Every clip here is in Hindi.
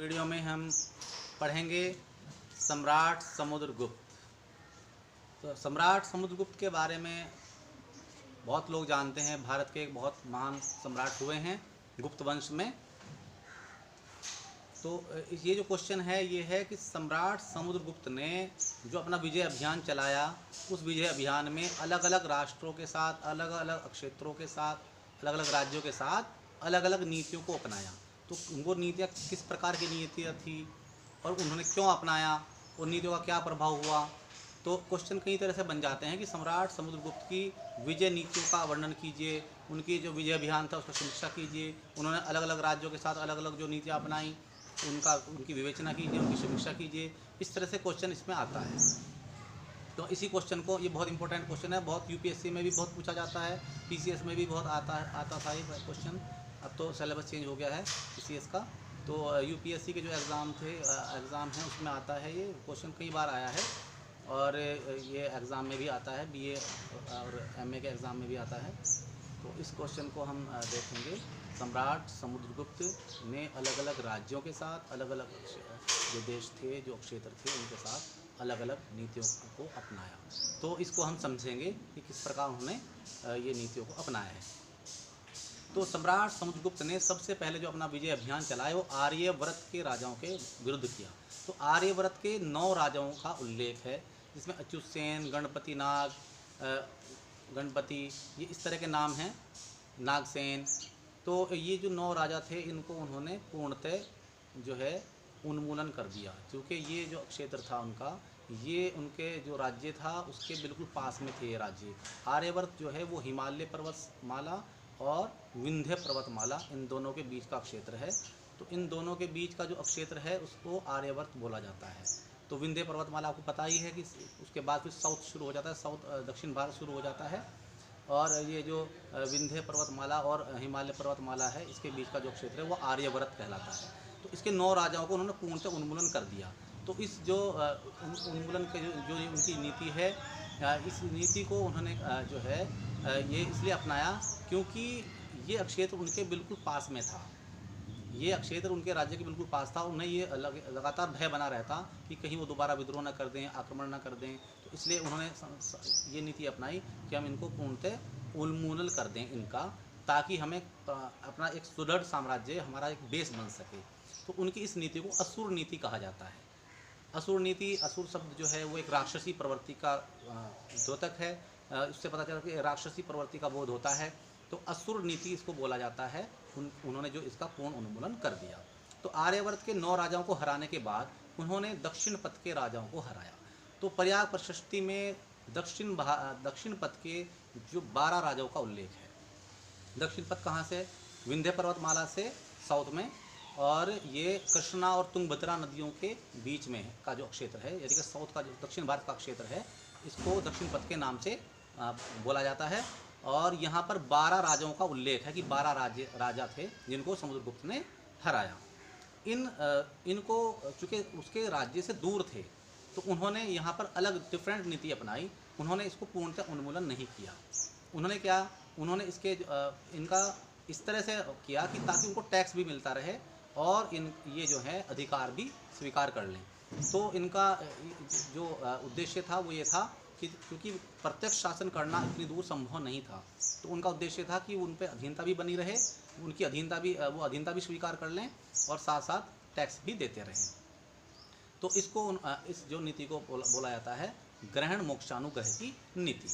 वीडियो में हम पढ़ेंगे सम्राट समुद्रगुप्त। तो सम्राट समुद्रगुप्त के बारे में बहुत लोग जानते हैं। भारत के एक बहुत महान सम्राट हुए हैं गुप्त वंश में। तो ये जो क्वेश्चन है ये है कि सम्राट समुद्रगुप्त ने जो अपना विजय अभियान चलाया, उस विजय अभियान में अलग अलग राष्ट्रों के साथ, अलग अलग क्षेत्रों के साथ, अलग अलग राज्यों के साथ अलग अलग नीतियों को अपनाया। तो वो नीतियाँ किस प्रकार की नीतियाँ थी और उन्होंने क्यों अपनाया, उन नीतियों का क्या प्रभाव हुआ। तो क्वेश्चन कई तरह से बन जाते हैं कि सम्राट समुद्रगुप्त की विजय नीतियों का वर्णन कीजिए, उनकी जो विजय अभियान था उसका समीक्षा कीजिए, उन्होंने अलग अलग राज्यों के साथ अलग अलग जो नीतियाँ अपनाई उनकी विवेचना कीजिए, उनकी समीक्षा कीजिए। इस तरह से क्वेश्चन इसमें आता है। तो इसी क्वेश्चन को, ये बहुत इंपॉर्टेंट क्वेश्चन है, बहुत यूपीएससी में भी बहुत पूछा जाता है, पीसीएस में भी बहुत आता था ये क्वेश्चन। अब तो सिलेबस चेंज हो गया है पीसीएस का। तो यूपीएससी के जो एग्ज़ाम हैं उसमें आता है ये क्वेश्चन, कई बार आया है। और ये एग्ज़ाम में भी आता है, बीए और एमए के एग्ज़ाम में भी आता है। तो इस क्वेश्चन को हम देखेंगे। सम्राट समुद्रगुप्त ने अलग अलग राज्यों के साथ, अलग अलग जो देश थे, जो क्षेत्र थे, उनके साथ अलग अलग नीतियों को अपनाया। तो इसको हम समझेंगे कि किस प्रकार उन्होंने ये नीतियों को अपनाया है। तो सम्राट समुद्रगुप्त ने सबसे पहले जो अपना विजय अभियान चलाया वो आर्यव्रत के राजाओं के विरुद्ध किया। तो आर्यव्रत के 9 राजाओं का उल्लेख है, जिसमें अच्युतसेन, गणपति नाग, गणपति, ये इस तरह के नाम हैं, नागसेन। तो ये जो 9 राजा थे इनको उन्होंने पूर्णतः जो है उन्मूलन कर दिया, क्योंकि ये जो क्षेत्र था उनका, ये उनके जो राज्य था उसके बिल्कुल पास में थे ये राज्य। आर्यवर्त जो है वो हिमालय पर्वतमाला और विंध्य पर्वतमाला, इन दोनों के बीच का क्षेत्र है। तो इन दोनों के बीच का जो क्षेत्र है उसको आर्यवर्त बोला जाता है। तो विंध्य पर्वतमाला आपको पता ही है कि उसके बाद फिर साउथ शुरू हो जाता है, दक्षिण भारत शुरू हो जाता है। और ये जो विंध्य पर्वतमाला और हिमालय पर्वतमाला है, इसके बीच का जो क्षेत्र है वो आर्यव्रत कहलाता है। तो इसके 9 राजाओं को उन्होंने पूर्णतः उन्मूलन कर दिया। तो इस जो उन्मूलन के जो उनकी नीति है, इस नीति को उन्होंने जो है ये इसलिए अपनाया क्योंकि ये क्षेत्र उनके बिल्कुल पास में था। ये क्षेत्र उनके राज्य के बिल्कुल पास था। उन्हें ये लगातार भय बना रहता कि कहीं वो दोबारा विद्रोह न कर दें, आक्रमण न कर दें। तो इसलिए उन्होंने ये नीति अपनाई कि हम इनको पूर्णतः उन्मूलन कर दें इनका, ताकि हमें अपना एक सुदृढ़ साम्राज्य, हमारा एक बेस बन सके। तो उनकी इस नीति को असुर नीति कहा जाता है। असुर नीति, असुर शब्द जो है वो एक राक्षसी प्रवृत्ति का द्योतक है। इससे पता चला कि राक्षसी प्रवृत्ति का बोध होता है। तो असुर नीति इसको बोला जाता है। उन्होंने जो इसका पूर्ण उन्मूलन कर दिया। तो आर्यवर्त के 9 राजाओं को हराने के बाद उन्होंने दक्षिण पथ के राजाओं को हराया। तो पर्याय प्रशस्ति में दक्षिण पथ के जो 12 राजाओं का उल्लेख है। दक्षिण पथ कहाँ से? विंध्य पर्वतमाला से साउथ में, और ये कृष्णा और तुंगभद्रा नदियों के बीच में का जो क्षेत्र है, यानी कि साउथ का जो दक्षिण भारत का क्षेत्र है, इसको दक्षिण पथ के नाम से बोला जाता है। और यहाँ पर 12 राजाओं का उल्लेख है कि 12 राजा थे जिनको समुद्रगुप्त ने हराया। इनको चूँकि उसके राज्य से दूर थे, तो उन्होंने यहाँ पर अलग डिफरेंट नीति अपनाई। उन्होंने इसको पूर्णतः उन्मूलन नहीं किया। उन्होंने क्या, उन्होंने इनका इस तरह से किया कि ताकि उनको टैक्स भी मिलता रहे और ये जो है अधिकार भी स्वीकार कर लें। तो इनका जो उद्देश्य था वो ये था कि क्योंकि प्रत्यक्ष शासन करना इतनी दूर संभव नहीं था, तो उनका उद्देश्य था कि उन पर अधीनता भी बनी रहे, उनकी वो अधीनता भी स्वीकार कर लें और साथ साथ टैक्स भी देते रहें। तो इसको इस जो नीति को बोला जाता है ग्रहण मोक्षानुग्रह की नीति।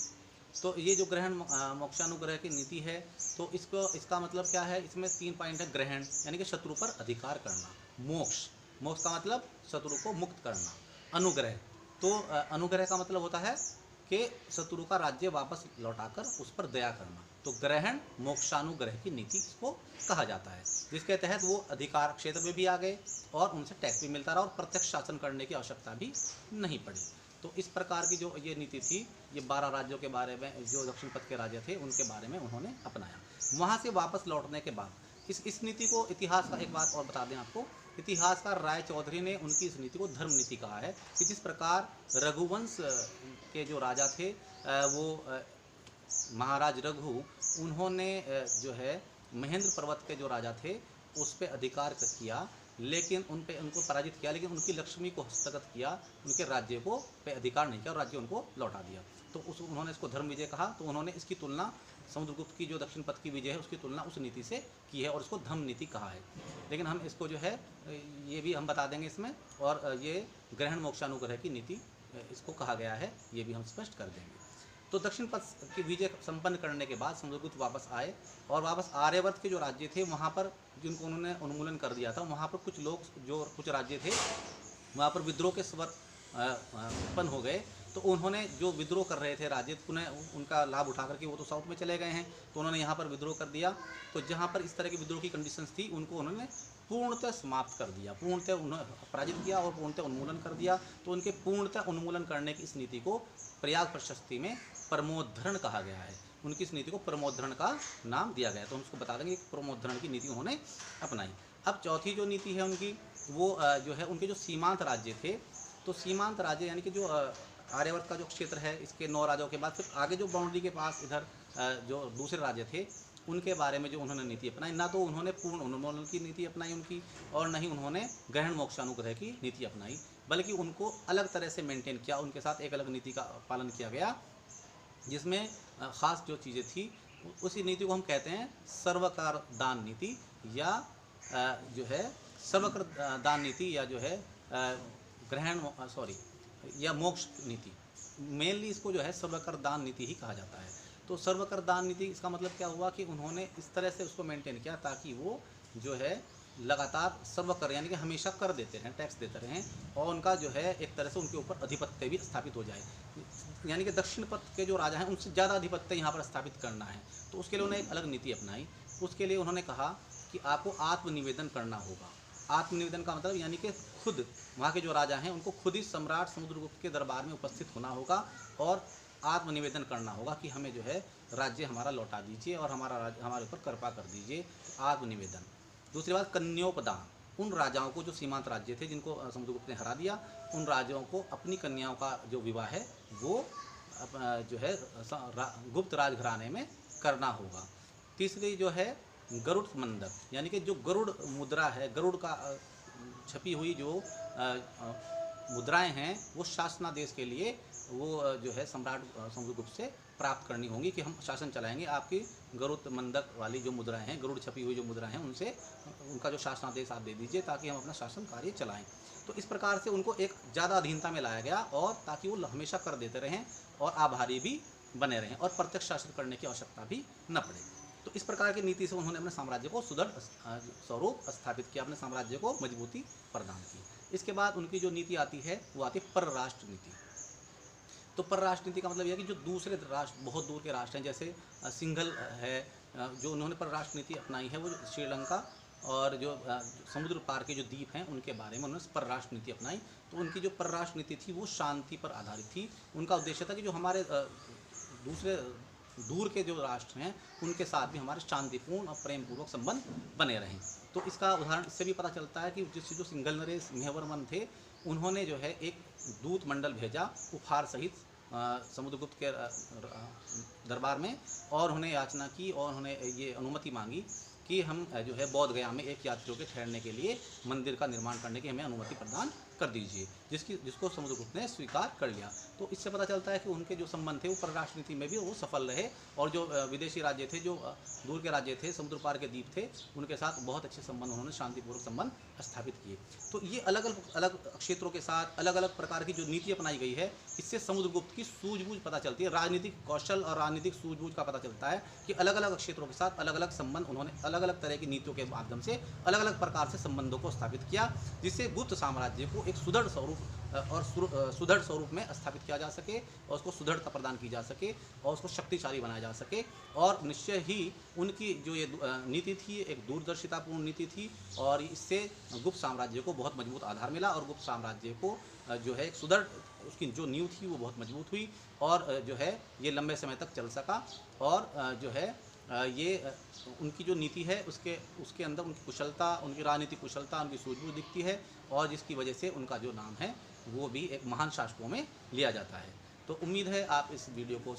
तो ये जो ग्रहण मोक्षानुग्रह की नीति है, तो इसका मतलब क्या है? इसमें 3 पॉइंट है। ग्रहण यानी कि शत्रु पर अधिकार करना, मोक्ष का मतलब शत्रु को मुक्त करना, अनुग्रह, तो अनुग्रह का मतलब होता है कि शत्रु का राज्य वापस लौटाकर उस पर दया करना। तो ग्रहण मोक्षानुग्रह की नीति इसको कहा जाता है, जिसके तहत वो अधिकार क्षेत्र में भी आ गए और उनसे टैक्स भी मिलता रहा और प्रत्यक्ष शासन करने की आवश्यकता भी नहीं पड़ी। तो इस प्रकार की जो ये नीति थी, ये 12 राज्यों के बारे में, जो दक्षिण पथ के राज्य थे उनके बारे में उन्होंने अपनाया। वहाँ से वापस लौटने के बाद इस नीति को, इतिहास का एक बात और बता दें आपको, इतिहासकार राय चौधरी ने उनकी इस नीति को धर्म नीति कहा है कि जिस प्रकार रघुवंश के जो राजा थे, वो महाराज रघु, उन्होंने जो है महेंद्र पर्वत के जो राजा थे उस पर अधिकार किया लेकिन उनको पराजित किया, लेकिन उनकी लक्ष्मी को हस्तगत किया, उनके राज्य को पे अधिकार नहीं किया और राज्य उनको लौटा दिया। तो उन्होंने इसको धर्म विजय कहा। तो उन्होंने इसकी तुलना समुद्रगुप्त की जो दक्षिण पथ की विजय है उसकी तुलना उस नीति से की है और इसको धम्म नीति कहा है। लेकिन हम इसको जो है ये भी हम बता देंगे इसमें, और ये ग्रहण मोक्षानुग्रह की नीति इसको कहा गया है, ये भी हम स्पष्ट कर देंगे। तो दक्षिण पथ की विजय संपन्न करने के बाद समुद्रगुप्त वापस आए और वापस आर्यवर्त के जो राज्य थे वहाँ पर जिनको उन्होंने उन्मूलन कर दिया था, वहाँ पर कुछ लोग जो कुछ राज्य थे वहाँ पर विद्रोह के स्वर उत्पन्न हो गए। तो उन्होंने जो विद्रोह कर रहे थे राज्य, उन्हें उनका लाभ उठा करके वो तो साउथ में चले गए हैं, तो उन्होंने यहाँ पर विद्रोह कर दिया। तो जहाँ पर इस तरह की विद्रोह की कंडीशंस थी उनको उन्होंने पूर्णतः समाप्त कर दिया, पूर्णतः उन्होंने पराजित किया और पूर्णतः उन्मूलन कर दिया। तो उनके पूर्णतः उन्मूलन करने की इस नीति को प्रयाग प्रशस्ति में परमोद्धरण कहा गया है। उनकी इस नीति को परमोद्धरण का नाम दिया गया। तो हम उसको बता देंगे कि परमोद्धरण की नीति उन्होंने अपनाई। अब चौथी जो नीति है उनकी, वो जो है उनके जो सीमांत राज्य थे, तो सीमांत राज्य यानी कि जो आर्यवर्त का जो क्षेत्र है, इसके 9 राज्यों के बाद फिर आगे जो बाउंड्री के पास इधर जो दूसरे राज्य थे उनके बारे में जो उन्होंने नीति अपनाई, ना तो उन्होंने पूर्ण उन्मूलन की नीति अपनाई उनकी, और न ही उन्होंने ग्रहण मोक्षानुग्रह की नीति अपनाई, बल्कि उनको अलग तरह से मेंटेन किया। उनके साथ एक अलग नीति का पालन किया गया, जिसमें ख़ास जो चीज़ें थी उसी नीति को हम कहते हैं सर्वकार दान नीति, या जो है सर्वकर दान नीति, या जो है या मोक्ष नीति। मेनली इसको जो है सर्वकर दान नीति ही कहा जाता है। तो सर्वकर दान नीति, इसका मतलब क्या हुआ कि उन्होंने इस तरह से उसको मेंटेन किया ताकि वो जो है लगातार सर्वकर यानी कि हमेशा कर देते रहें, टैक्स देते रहें, और उनका जो है एक तरह से उनके ऊपर अधिपत्य भी स्थापित हो जाए। यानी कि दक्षिण पथ के जो राजा हैं उनसे ज़्यादा अधिपत्य यहाँ पर स्थापित करना है। तो उसके लिए उन्होंने एक अलग नीति अपनाई। उसके लिए उन्होंने कहा कि आपको आत्मनिवेदन करना होगा। आत्मनिवेदन का मतलब यानी कि खुद वहाँ के जो राजा हैं उनको खुद ही सम्राट समुद्रगुप्त के दरबार में उपस्थित होना होगा और आत्मनिवेदन करना होगा कि हमें जो है राज्य हमारा लौटा दीजिए और हमारे ऊपर कृपा कर दीजिए, आत्मनिवेदन। दूसरी बात कन्योपदान। उन राजाओं को जो सीमांत राज्य थे जिनको समुद्रगुप्त ने हरा दिया, उन राजाओं को अपनी कन्याओं का जो विवाह है वो जो है गुप्त राजघराने में करना होगा। तीसरी जो है गरुड़ मंदक, यानी कि जो गरुड़ मुद्रा है, गरुड़ का छपी हुई जो मुद्राएं हैं वो शासनादेश के लिए वो जो है सम्राट समुद्रगुप्त से प्राप्त करनी होंगी कि हम शासन चलाएंगे। आपकी गरुड़ मंदक वाली जो मुद्राएं हैं, गरुड़ छपी हुई जो मुद्राएं हैं, उनसे उनका जो शासनादेश आप दे दीजिए ताकि हम अपना शासन कार्य चलाएं। तो इस प्रकार से उनको एक ज़्यादा अधीनता में लाया गया, और ताकि वो हमेशा कर देते रहें और आभारी भी बने रहें और प्रत्यक्ष शासन करने की आवश्यकता भी न पड़े। तो इस प्रकार की नीति से उन्होंने अपने साम्राज्य को सुदृढ़ स्वरूप स्थापित किया, अपने साम्राज्य को मजबूती प्रदान की। इसके बाद उनकी जो नीति आती है वो आती है परराष्ट्र नीति। तो परराष्ट्र नीति का मतलब यह है कि जो दूसरे राष्ट्र, बहुत दूर के राष्ट्र हैं, जैसे सिंघल है, जो उन्होंने परराष्ट्र नीति अपनाई है वो श्रीलंका और जो समुद्र पार के जो द्वीप हैं उनके बारे में उन्होंने परराष्ट्र नीति अपनाई। तो उनकी जो परराष्ट्र नीति थी वो शांति पर आधारित थी। उनका उद्देश्य था कि जो हमारे दूसरे दूर के जो राष्ट्र हैं उनके साथ भी हमारे शांतिपूर्ण और प्रेमपूर्वक संबंध बने रहें। तो इसका उदाहरण इससे भी पता चलता है कि जो सिंघल नरेश मेहवरमन थे, उन्होंने जो है एक दूत मंडल भेजा उपहार सहित समुद्रगुप्त के दरबार में, और उन्हें याचना की और उन्होंने ये अनुमति मांगी कि हम जो है बौद्ध गया में एक यात्रियों के ठहरने के लिए मंदिर का निर्माण करने की हमें अनुमति प्रदान कर दीजिए, जिसको समुद्रगुप्त ने स्वीकार कर लिया। तो इससे पता चलता है कि उनके जो संबंध थे वो परराष्ट्र नीति में भी वो सफल रहे, और जो विदेशी राज्य थे, जो दूर के राज्य थे, समुद्र पार के द्वीप थे, उनके साथ बहुत अच्छे संबंध उन्होंने शांतिपूर्वक संबंध स्थापित किए। तो ये अलग अलग क्षेत्रों के साथ अलग अलग प्रकार की जो नीति अपनाई गई है, इससे समुद्रगुप्त की सूझबूझ पता चलती है, राजनीतिक कौशल और राजनीतिक सूझबूझ का पता चलता है कि अलग अलग क्षेत्रों के साथ अलग अलग संबंध उन्होंने अलग अलग तरह की नीतियों के माध्यम से अलग अलग प्रकार से संबंधों को स्थापित किया, जिससे गुप्त साम्राज्य को एक सुदृढ़ स्वरूप में स्थापित किया जा सके और उसको सुदृढ़ता प्रदान की जा सके और उसको शक्तिशाली बनाया जा सके। और निश्चय ही उनकी जो ये नीति थी एक दूरदर्शितापूर्ण नीति थी, और इससे गुप्त साम्राज्य को बहुत मजबूत आधार मिला, और गुप्त साम्राज्य को जो है एक सुदृढ़ उसकी जो नींव थी वो बहुत मजबूत हुई, और जो है ये लंबे समय तक चल सका। और जो है ये उनकी जो नीति है उसके अंदर उनकी कुशलता, उनकी राजनीतिक कुशलता, उनकी सूझबूझ दिखती है, और जिसकी वजह से उनका जो नाम है वो भी एक महान शासकों में लिया जाता है। तो उम्मीद है आप इस वीडियो को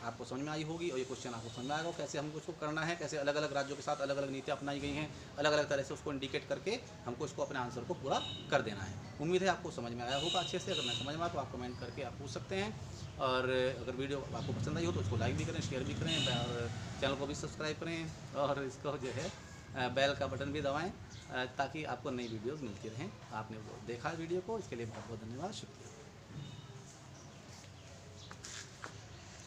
आपको समझ में आई होगी और ये क्वेश्चन आपको समझ में आएगा कैसे हमको इसको करना है, कैसे अलग अलग राज्यों के साथ अलग अलग नीतियाँ अपनाई गई हैं, अलग अलग तरह से उसको इंडिकेट करके हमको इसको अपने आंसर को पूरा कर देना है। उम्मीद है आपको समझ में आया होगा अच्छे से। अगर नहीं समझ में आया तो आप कमेंट करके आप पूछ सकते हैं, और अगर वीडियो आपको पसंद आई हो तो उसको लाइक भी करें, शेयर भी करें, और चैनल को भी सब्सक्राइब करें, और इसको जो है बेल का बटन भी दबाएँ ताकि आपको नई वीडियोज़ मिलती रहें। आपने वो देखा वीडियो को, इसके लिए बहुत बहुत धन्यवाद, शुक्रिया।